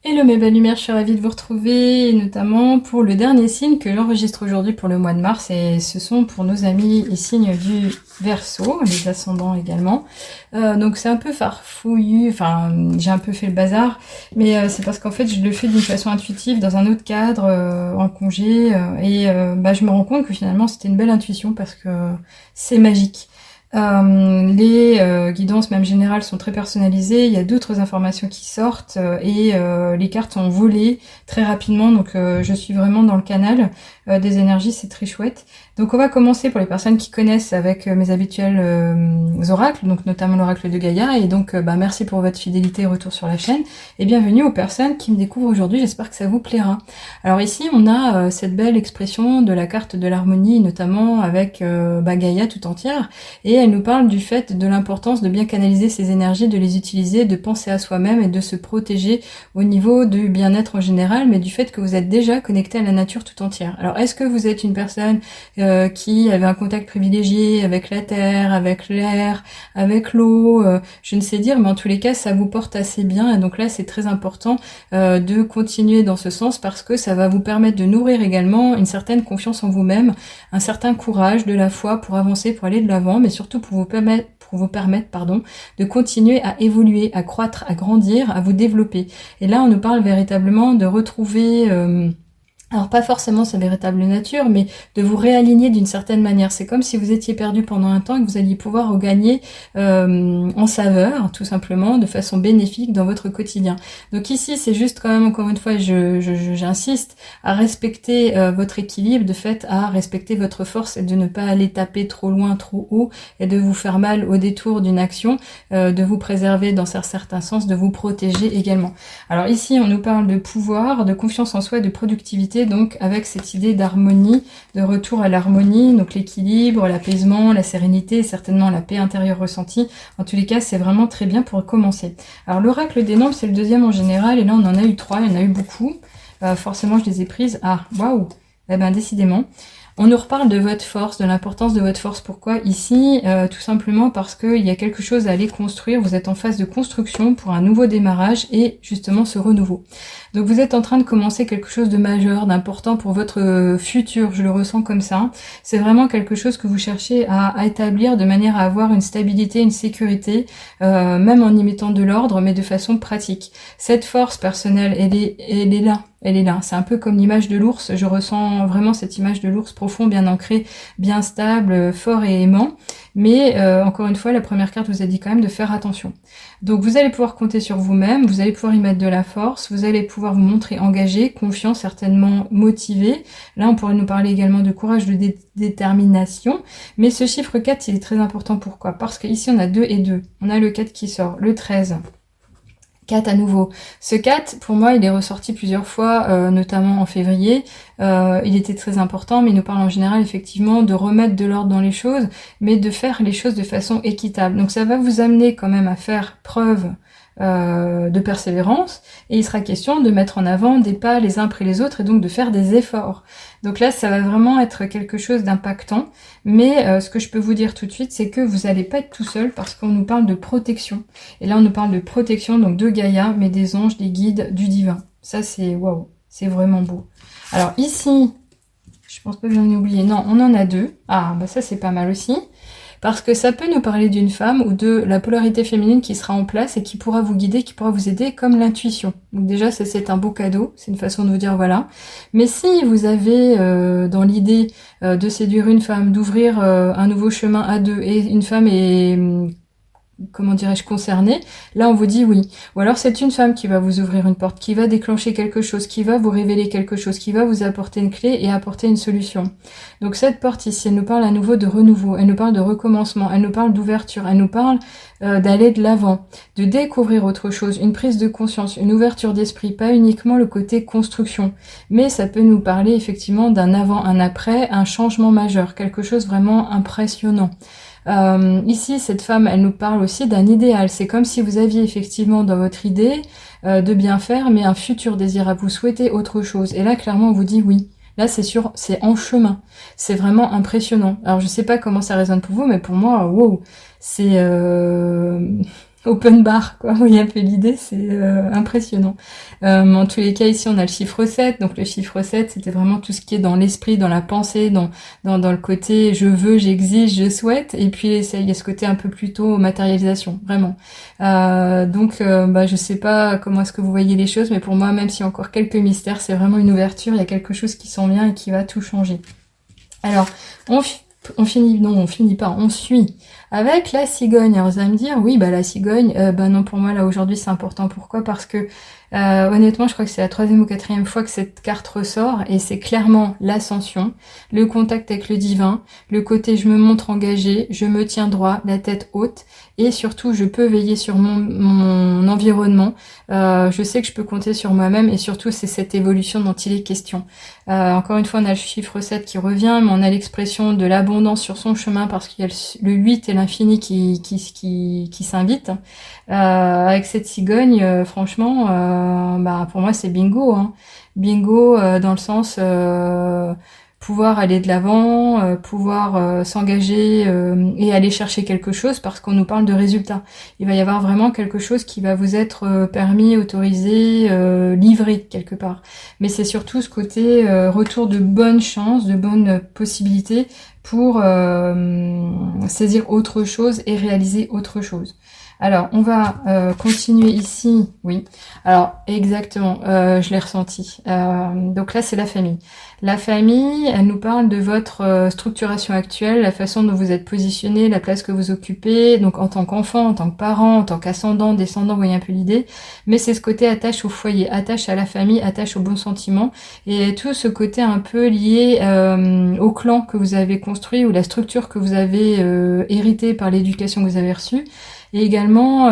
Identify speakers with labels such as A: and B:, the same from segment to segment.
A: Hello mes belles lumières, je suis ravie de vous retrouver, et notamment pour le dernier signe que j'enregistre aujourd'hui pour le mois de mars, et ce sont pour nos amis les signes du Verseau, les ascendants également. Donc c'est un peu farfouillu, enfin j'ai un peu fait le bazar, mais c'est parce qu'en fait je le fais d'une façon intuitive dans un autre cadre, en congé, je me rends compte que finalement c'était une belle intuition parce que c'est magique. Les guidances même générales sont très personnalisées, il y a d'autres informations qui sortent les cartes sont volées très rapidement, donc je suis vraiment dans le canal des énergies, c'est très chouette. Donc on va commencer pour les personnes qui connaissent avec mes habituels oracles, donc notamment l'oracle de Gaïa, et donc merci pour votre fidélité et retour sur la chaîne, et bienvenue aux personnes qui me découvrent aujourd'hui, j'espère que ça vous plaira. Alors ici on a cette belle expression de la carte de l'harmonie, notamment avec Gaïa tout entière, et elle nous parle du fait de l'importance de bien canaliser ces énergies, de les utiliser, de penser à soi-même et de se protéger au niveau du bien-être en général, mais du fait que vous êtes déjà connecté à la nature tout entière. Alors est-ce que vous êtes une personne qui avait un contact privilégié avec la terre, avec l'air, avec l'eau, je ne sais dire, mais en tous les cas ça vous porte assez bien, et donc là c'est très important de continuer dans ce sens parce que ça va vous permettre de nourrir également une certaine confiance en vous-même, un certain courage, de la foi pour avancer, pour aller de l'avant, mais surtout pour vous permettre de continuer à évoluer, à croître, à grandir, à vous développer. Et là, on nous parle véritablement de retrouver... alors pas forcément sa véritable nature, mais de vous réaligner d'une certaine manière. C'est comme si vous étiez perdu pendant un temps et que vous alliez pouvoir regagner en saveur, tout simplement, de façon bénéfique dans votre quotidien. Donc ici, c'est juste quand même, encore une fois, j'insiste à respecter votre équilibre, de fait à respecter votre force et de ne pas aller taper trop loin, trop haut et de vous faire mal au détour d'une action, de vous préserver dans certains sens, de vous protéger également. Alors ici, on nous parle de pouvoir, de confiance en soi et de productivité, donc avec cette idée d'harmonie, de retour à l'harmonie, donc l'équilibre, l'apaisement, la sérénité, certainement la paix intérieure ressentie. En tous les cas, c'est vraiment très bien pour commencer. Alors l'oracle des nombres, c'est le deuxième en général, et là on en a eu 3, il y en a eu beaucoup. Forcément, je les ai prises. Ah, waouh! Eh ben, décidément. On nous reparle de votre force, de l'importance de votre force. Pourquoi ici? Tout simplement parce qu'il y a quelque chose à aller construire. Vous êtes en phase de construction pour un nouveau démarrage et justement ce renouveau. Donc vous êtes en train de commencer quelque chose de majeur, d'important pour votre futur. Je le ressens comme ça. C'est vraiment quelque chose que vous cherchez à établir de manière à avoir une stabilité, une sécurité, même en y mettant de l'ordre, mais de façon pratique. Cette force personnelle, elle est là. Elle est là. C'est un peu comme l'image de l'ours. Je ressens vraiment cette image de l'ours profond, bien ancré, bien stable, fort et aimant. Mais encore une fois, la première carte vous a dit quand même de faire attention. Donc vous allez pouvoir compter sur vous-même, vous allez pouvoir y mettre de la force, vous allez pouvoir vous montrer engagé, confiant, certainement motivé. Là, on pourrait nous parler également de courage, de détermination. Mais ce chiffre 4, il est très important. Pourquoi? Parce qu'ici, on a 2 et 2. On a le 4 qui sort, le 13. 4 à nouveau. Ce 4, pour moi, il est ressorti plusieurs fois, notamment en février. Il était très important, mais il nous parle en général, effectivement, de remettre de l'ordre dans les choses, mais de faire les choses de façon équitable. Donc ça va vous amener quand même à faire preuve de persévérance, et il sera question de mettre en avant des pas les uns après les autres, et donc de faire des efforts. Donc là, ça va vraiment être quelque chose d'impactant, mais ce que je peux vous dire tout de suite, c'est que vous n'allez pas être tout seul, parce qu'on nous parle de protection. Et là, on nous parle de protection, donc de Gaïa, mais des anges, des guides, du divin. Ça, c'est waouh, c'est vraiment beau. Alors ici, je pense pas que j'en ai oublié, non, on en a 2. Ah, bah ça, c'est pas mal aussi. Parce que ça peut nous parler d'une femme ou de la polarité féminine qui sera en place et qui pourra vous guider, qui pourra vous aider comme l'intuition. Donc déjà, ça c'est un beau cadeau, c'est une façon de vous dire voilà. Mais si vous avez dans l'idée de séduire une femme, d'ouvrir un nouveau chemin à deux, et une femme est... comment dirais-je, concernée, là on vous dit oui. Ou alors c'est une femme qui va vous ouvrir une porte, qui va déclencher quelque chose, qui va vous révéler quelque chose, qui va vous apporter une clé et apporter une solution. Donc cette porte ici, elle nous parle à nouveau de renouveau, elle nous parle de recommencement, elle nous parle d'ouverture, elle nous parle d'aller de l'avant, de découvrir autre chose, une prise de conscience, une ouverture d'esprit, pas uniquement le côté construction, mais ça peut nous parler effectivement d'un avant, un après, un changement majeur, quelque chose vraiment impressionnant. Ici, cette femme, elle nous parle aussi d'un idéal. C'est comme si vous aviez effectivement dans votre idée de bien faire, mais un futur désir à vous souhaiter autre chose. Et là, clairement, on vous dit oui. Là, c'est sûr, c'est en chemin. C'est vraiment impressionnant. Alors, je sais pas comment ça résonne pour vous, mais pour moi, wow, c'est open bar, quoi. Vous voyez un peu l'idée, c'est impressionnant. En tous les cas, ici, on a le chiffre 7. Donc, le chiffre 7, c'était vraiment tout ce qui est dans l'esprit, dans la pensée, dans le côté je veux, j'exige, je souhaite. Et puis, il y a ce côté un peu plutôt matérialisation, vraiment. Je sais pas comment est-ce que vous voyez les choses, mais pour moi, même s'il y a encore quelques mystères, c'est vraiment une ouverture. Il y a quelque chose qui s'en vient et qui va tout changer. Alors, on finit pas, on suit avec la cigogne. Alors vous allez me dire, oui, bah la cigogne, non, pour moi là aujourd'hui c'est important. Pourquoi? Parce que honnêtement, je crois que c'est la 3e ou 4e fois que cette carte ressort et c'est clairement l'ascension, le contact avec le divin, le côté je me montre engagé, je me tiens droit, la tête haute et surtout je peux veiller sur mon environnement. Je sais que je peux compter sur moi-même et surtout c'est cette évolution dont il est question. Encore une fois, on a le chiffre 7 qui revient, mais on a l'expression de l'abondance sur son chemin parce qu'il y a le 8 et l'infini qui s'invitent. Avec cette cigogne, franchement, pour moi c'est bingo, hein. Bingo dans le sens pouvoir aller de l'avant, pouvoir s'engager et aller chercher quelque chose parce qu'on nous parle de résultats. Il va y avoir vraiment quelque chose qui va vous être permis, autorisé, livré quelque part. Mais c'est surtout ce côté retour de bonnes chances, de bonnes possibilités pour saisir autre chose et réaliser autre chose. Alors, on va continuer ici. Oui, alors exactement, je l'ai ressenti. Donc là, c'est la famille. La famille, elle nous parle de votre structuration actuelle, la façon dont vous êtes positionné, la place que vous occupez, donc en tant qu'enfant, en tant que parent, en tant qu'ascendant, descendant, vous voyez un peu l'idée. Mais c'est ce côté attache au foyer, attache à la famille, attache aux bons sentiments, et tout ce côté un peu lié au clan que vous avez construit ou la structure que vous avez héritée par l'éducation que vous avez reçue. Et également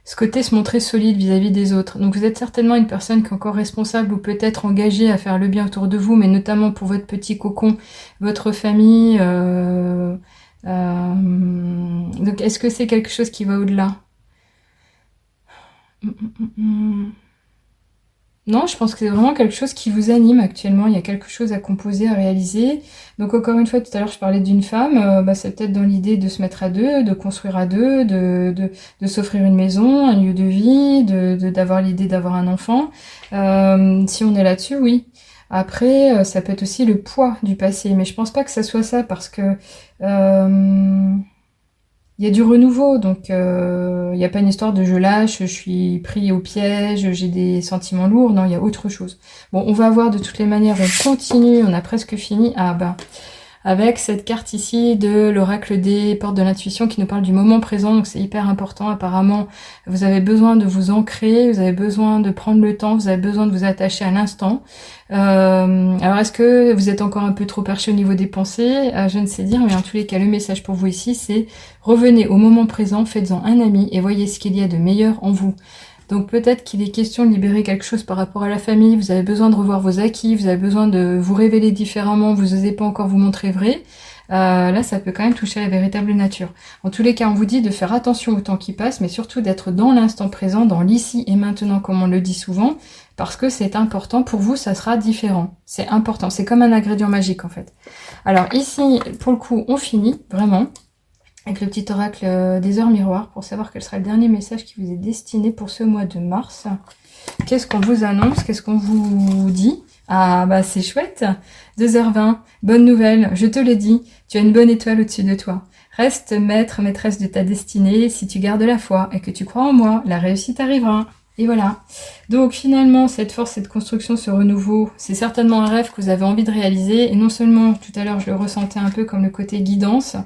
A: ce côté se montrer solide vis-à-vis des autres. Donc vous êtes certainement une personne qui est encore responsable ou peut-être engagée à faire le bien autour de vous, mais notamment pour votre petit cocon, votre famille. Donc est-ce que c'est quelque chose qui va au-delà? Non, je pense que c'est vraiment quelque chose qui vous anime actuellement. Il y a quelque chose à composer, à réaliser. Donc encore une fois, tout à l'heure, je parlais d'une femme. C'est peut-être dans l'idée de se mettre à deux, de construire à deux, de s'offrir une maison, un lieu de vie, d'avoir l'idée d'avoir un enfant. Si on est là-dessus, oui. Après, ça peut être aussi le poids du passé. Mais je pense pas que ça soit ça parce que il y a du renouveau, donc il n'y a pas une histoire de je lâche, je suis pris au piège, j'ai des sentiments lourds. Non, il y a autre chose. Bon, on va voir de toutes les manières, on continue, on a presque fini. Avec cette carte ici de l'oracle des portes de l'intuition qui nous parle du moment présent, donc c'est hyper important. Apparemment, vous avez besoin de vous ancrer, vous avez besoin de prendre le temps, vous avez besoin de vous attacher à l'instant. Alors est-ce que vous êtes encore un peu trop perché au niveau des pensées? Je ne sais dire, mais en tous les cas, le message pour vous ici, c'est revenez au moment présent, faites-en un ami et voyez ce qu'il y a de meilleur en vous. Donc peut-être qu'il est question de libérer quelque chose par rapport à la famille, vous avez besoin de revoir vos acquis, vous avez besoin de vous révéler différemment, vous n'osez pas encore vous montrer vrai. Là, ça peut quand même toucher à la véritable nature. En tous les cas, on vous dit de faire attention au temps qui passe, mais surtout d'être dans l'instant présent, dans l'ici et maintenant, comme on le dit souvent, parce que c'est important. Pour vous, ça sera différent. C'est important. C'est comme un ingrédient magique, en fait. Alors ici, pour le coup, on finit, vraiment, avec le petit oracle des heures miroirs, pour savoir quel sera le dernier message qui vous est destiné pour ce mois de mars. Qu'est-ce qu'on vous annonce? Qu'est-ce qu'on vous dit? C'est chouette. 2h20, bonne nouvelle, je te le dis, tu as une bonne étoile au-dessus de toi. Reste maître, maîtresse de ta destinée, si tu gardes la foi et que tu crois en moi, la réussite arrivera. Et voilà. Donc finalement, cette force, cette construction, ce renouveau, c'est certainement un rêve que vous avez envie de réaliser. Et non seulement, tout à l'heure, je le ressentais un peu comme le côté guidance,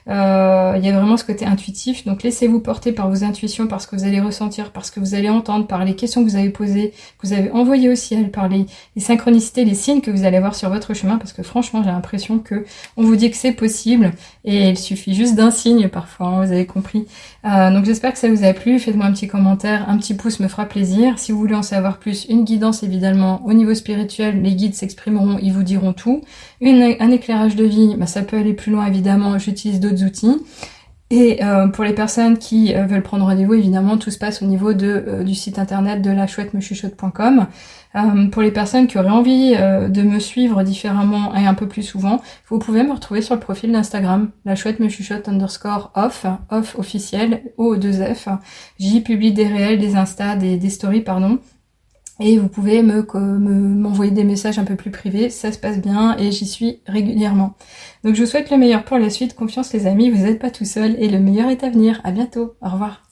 A: il y a vraiment ce côté intuitif. Donc laissez-vous porter par vos intuitions, par ce que vous allez ressentir, par ce que vous allez entendre, par les questions que vous avez posées, que vous avez envoyées au ciel, par les synchronicités, les signes que vous allez avoir sur votre chemin. Parce que franchement, j'ai l'impression que on vous dit que c'est possible. Et il suffit juste d'un signe parfois, hein, vous avez compris. Donc j'espère que ça vous a plu. Faites-moi un petit commentaire, un petit pouce me fera plaisir. Si vous voulez en savoir plus, une guidance évidemment au niveau spirituel, les guides s'exprimeront, ils vous diront tout. Un éclairage de vie, ça peut aller plus loin évidemment, j'utilise d'autres outils. Et pour les personnes qui veulent prendre rendez-vous, évidemment, tout se passe au niveau du site internet de lachouettemechuchote.com. Pour les personnes qui auraient envie de me suivre différemment et un peu plus souvent, vous pouvez me retrouver sur le profil d'Instagram, lachouettemechuchote_off, off officiel, O2F. J'y publie des réels, des Insta, des stories, pardon. Et vous pouvez m'envoyer des messages un peu plus privés, ça se passe bien et j'y suis régulièrement. Donc je vous souhaite le meilleur pour la suite, confiance les amis, vous n'êtes pas tout seul et le meilleur est à venir. À bientôt, au revoir.